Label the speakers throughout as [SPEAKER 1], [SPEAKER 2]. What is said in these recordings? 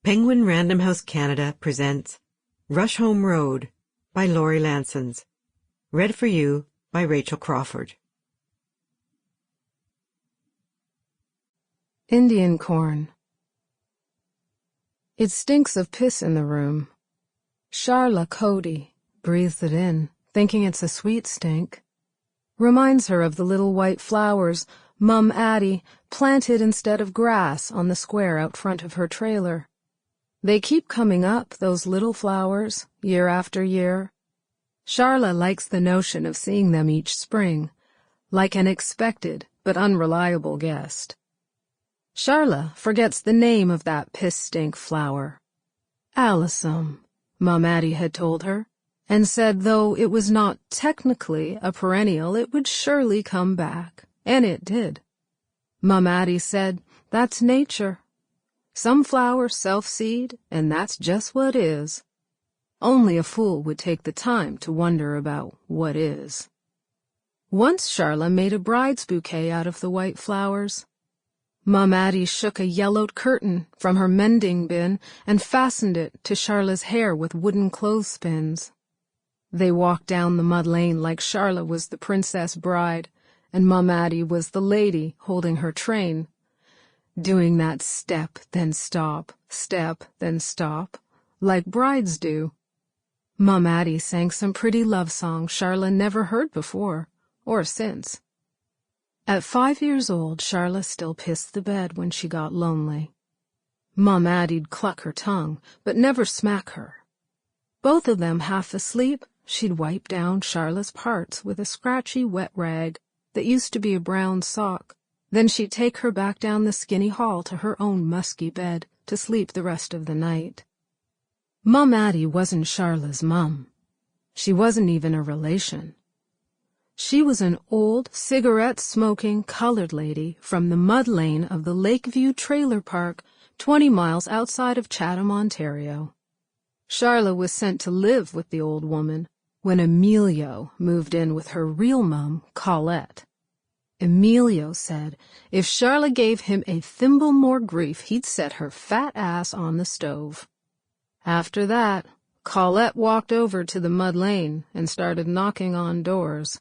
[SPEAKER 1] Penguin Random House Canada presents Rusholme Road by Laurie Lansens. Read for you by Rachael Crawford.
[SPEAKER 2] Indian corn. It stinks of piss in the room. Sharla Cody breathes it in, thinking it's a sweet stink. Reminds her of the little white flowers Mum Addy planted instead of grass on the square out front of her trailer. They keep coming up, those little flowers, year after year. Sharla likes the notion of seeing them each spring, like an expected but unreliable guest. Sharla forgets the name of that piss-stink flower. Alyssum, Mum Addy had told her, and said though it was not technically a perennial, it would surely come back, and it did. Mum Addy said, that's nature. Some flowers self-seed, and that's just what is. Only a fool would take the time to wonder about what is. Once Sharla made a bride's bouquet out of the white flowers. Mum Addy shook a yellowed curtain from her mending bin and fastened it to Sharla's hair with wooden clothespins. They walked down the mud lane like Sharla was the princess bride, and Mum Addy was the lady holding her train, doing that step, then stop, like brides do. Mum Addy sang some pretty love songs Sharla never heard before, or since. At 5 years old, Sharla still pissed the bed when she got lonely. Mum Addy'd cluck her tongue, but never smack her. Both of them half asleep, she'd wipe down Sharla's parts with a scratchy wet rag that used to be a brown sock. Then she'd take her back down the skinny hall to her own musky bed to sleep the rest of the night. Mum Addy wasn't Sharla's mum. She wasn't even a relation. She was an old, cigarette-smoking colored lady from the mud lane of the Lakeview Trailer Park, 20 miles outside of Chatham, Ontario. Sharla was sent to live with the old woman when Emilio moved in with her real mum, Colette. Emilio said if Sharla gave him a thimble more grief, he'd set her fat ass on the stove. After that, Colette walked over to the mud lane and started knocking on doors.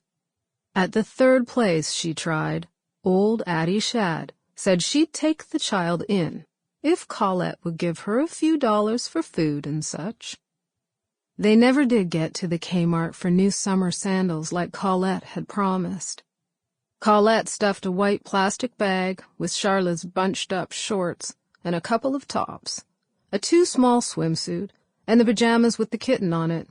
[SPEAKER 2] At the third place she tried, old Addy Shadd said she'd take the child in if Colette would give her a few dollars for food and such. They never did get to the Kmart for new summer sandals like Colette had promised. Colette stuffed a white plastic bag with Sharla's bunched-up shorts and a couple of tops, a too small swimsuit, and the pajamas with the kitten on it.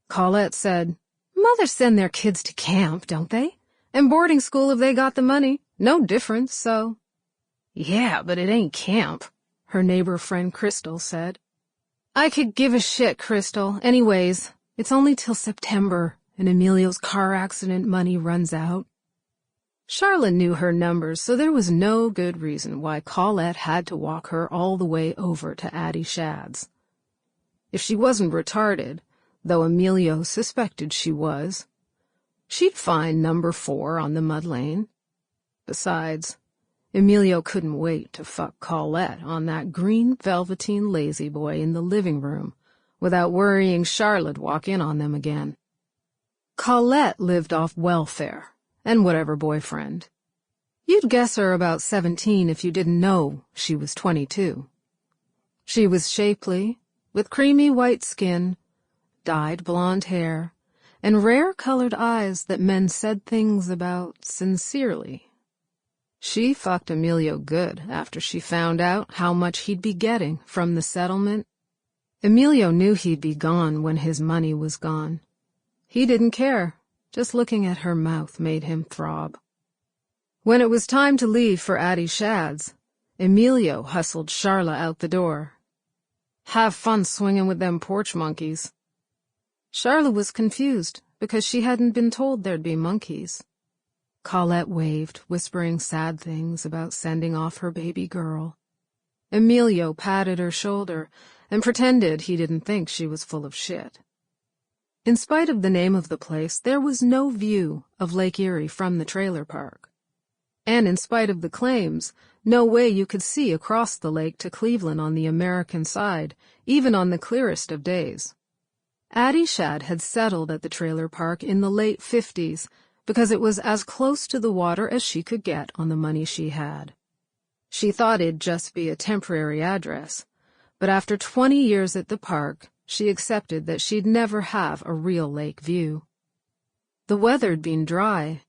[SPEAKER 2] Colette said, Mothers send their kids to camp, don't they? And boarding school if they got the money. No difference, so. Yeah, but it ain't camp, her neighbor friend Crystal said. I could give a shit, Crystal. Anyways, it's only till September, and Emilio's car accident money runs out. Sharla knew her numbers, so there was no good reason why Colette had to walk her all the way over to Addy Shadd's. If she wasn't retarded, though Emilio suspected she was, she'd find number 4 on the mud lane. Besides, Emilio couldn't wait to fuck Colette on that green velveteen lazy boy in the living room without worrying Sharla'd walk in on them again. Colette lived off welfare and whatever boyfriend. You'd guess her about 17 if you didn't know she was 22. She was shapely, with creamy white skin, dyed blonde hair, and rare-colored eyes that men said things about sincerely. She fucked Emilio good after she found out how much he'd be getting from the settlement. Emilio knew he'd be gone when his money was gone. He didn't care. Just looking at her mouth made him throb. When it was time to leave for Addy Shadd's, Emilio hustled Sharla out the door. Have fun swinging with them porch monkeys. Sharla was confused because she hadn't been told there'd be monkeys. Colette waved, whispering sad things about sending off her baby girl. Emilio patted her shoulder and pretended he didn't think she was full of shit. In spite of the name of the place, there was no view of Lake Erie from the trailer park. And in spite of the claims No way you could see across the lake to Cleveland on the American side, even on the clearest of days. Addy Shadd had settled at the trailer park in the late 50s because it was as close to the water as she could get on the money she had. She thought it'd just be a temporary address, but after 20 years at the park, she accepted that she'd never have a real lake view. The weather'd been dry.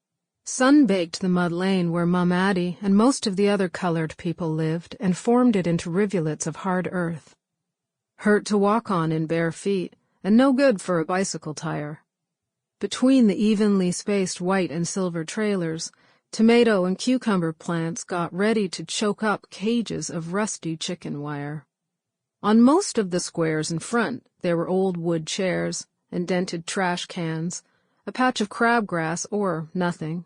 [SPEAKER 2] Sun baked the mud lane where Mum Addy and most of the other colored people lived and formed it into rivulets of hard earth. Hurt to walk on in bare feet, and no good for a bicycle tire. Between the evenly spaced white and silver trailers, tomato and cucumber plants got ready to choke up cages of rusty chicken wire. On most of the squares in front, there were old wood chairs and dented trash cans, a patch of crabgrass or nothing.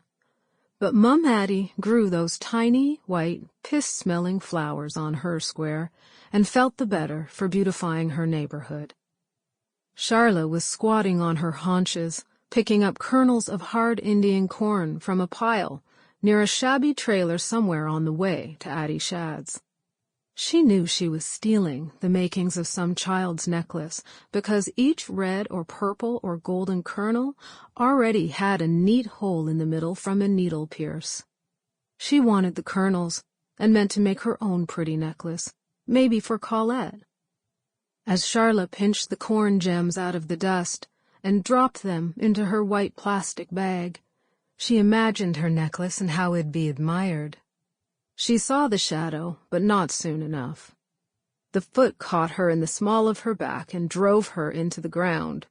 [SPEAKER 2] But Mum Addy grew those tiny, white, piss-smelling flowers on her square and felt the better for beautifying her neighborhood. Sharla was squatting on her haunches, picking up kernels of hard Indian corn from a pile near a shabby trailer somewhere on the way to Addy Shadd's. She knew she was stealing the makings of some child's necklace because each red or purple or golden kernel already had a neat hole in the middle from a needle pierce. She wanted the kernels and meant to make her own pretty necklace, maybe for Colette. As Sharla pinched the corn gems out of the dust and dropped them into her white plastic bag, she imagined her necklace and how it'd be admired. She saw the shadow, but not soon enough. The foot caught her in the small of her back and drove her into the ground.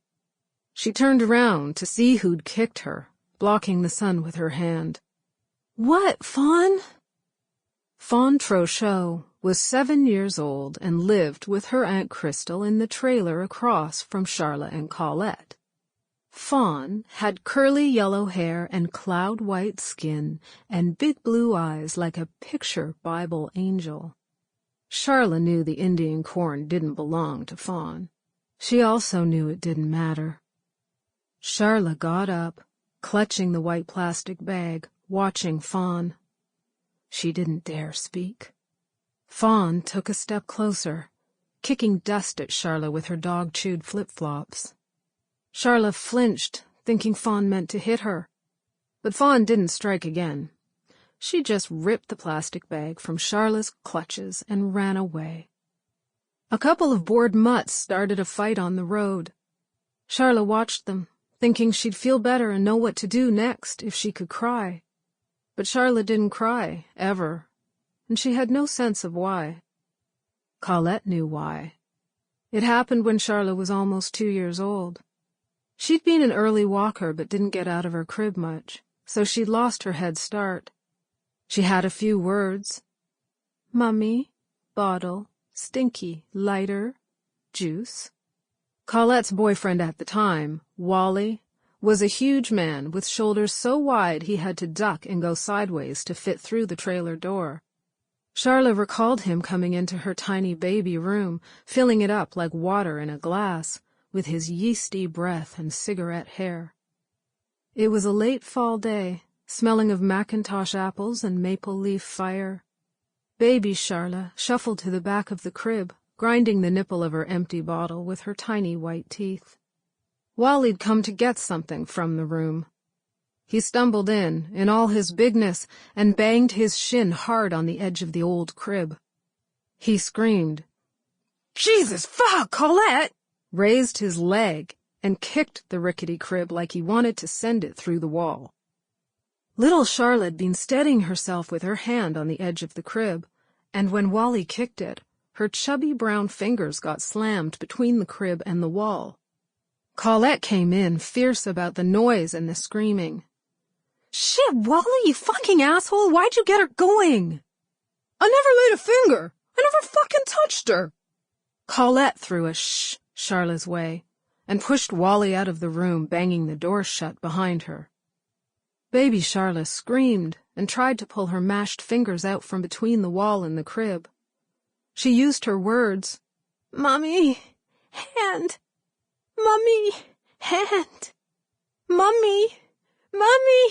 [SPEAKER 2] She turned around to see who'd kicked her, blocking the sun with her hand. "What, Fawn?" Fawn Trochot was 7 years old and lived with her Aunt Crystal in the trailer across from Sharla and Colette. Fawn had curly yellow hair and cloud-white skin and big blue eyes like a picture Bible angel. Sharla knew the Indian corn didn't belong to Fawn. She also knew it didn't matter. Sharla got up, clutching the white plastic bag, watching Fawn. She didn't dare speak. Fawn took a step closer, kicking dust at Sharla with her dog-chewed flip-flops. Sharla flinched, thinking Fawn meant to hit her. But Fawn didn't strike again. She just ripped the plastic bag from Sharla's clutches and ran away. A couple of bored mutts started a fight on the road. Sharla watched them, thinking she'd feel better and know what to do next if she could cry. But Sharla didn't cry, ever, and she had no sense of why. Colette knew why. It happened when Sharla was almost 2 years old. She'd been an early walker but didn't get out of her crib much, so she'd lost her head start. She had a few words. Mummy, bottle, stinky, lighter, juice. Colette's boyfriend at the time, Wally, was a huge man with shoulders so wide he had to duck and go sideways to fit through the trailer door. Sharla recalled him coming into her tiny baby room, filling it up like water in a glass, with his yeasty breath and cigarette hair. It was a late fall day, smelling of Macintosh apples and maple leaf fire. Baby Sharla shuffled to the back of the crib, grinding the nipple of her empty bottle with her tiny white teeth. Wally'd come to get something from the room. He stumbled in all his bigness, and banged his shin hard on the edge of the old crib. He screamed, "Jesus fuck, Colette!" raised his leg, and kicked the rickety crib like he wanted to send it through the wall. Little Sharla had been steadying herself with her hand on the edge of the crib, and when Wally kicked it, her chubby brown fingers got slammed between the crib and the wall. Colette came in, fierce about the noise and the screaming. "Shit, Wally, you fucking asshole, why'd you get her going?" "I never laid a finger. I never fucking touched her." Colette threw a shh Sharla's way, and pushed Wally out of the room, banging the door shut behind her. Baby Sharla screamed and tried to pull her mashed fingers out from between the wall and the crib. She used her words. "Mummy, hand. Mummy, hand. Mummy, mummy,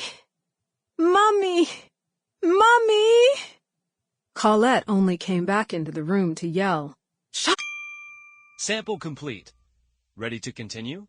[SPEAKER 2] mummy, mummy." Colette only came back into the room to yell, "Shut!"
[SPEAKER 3] Sample complete. Ready to continue?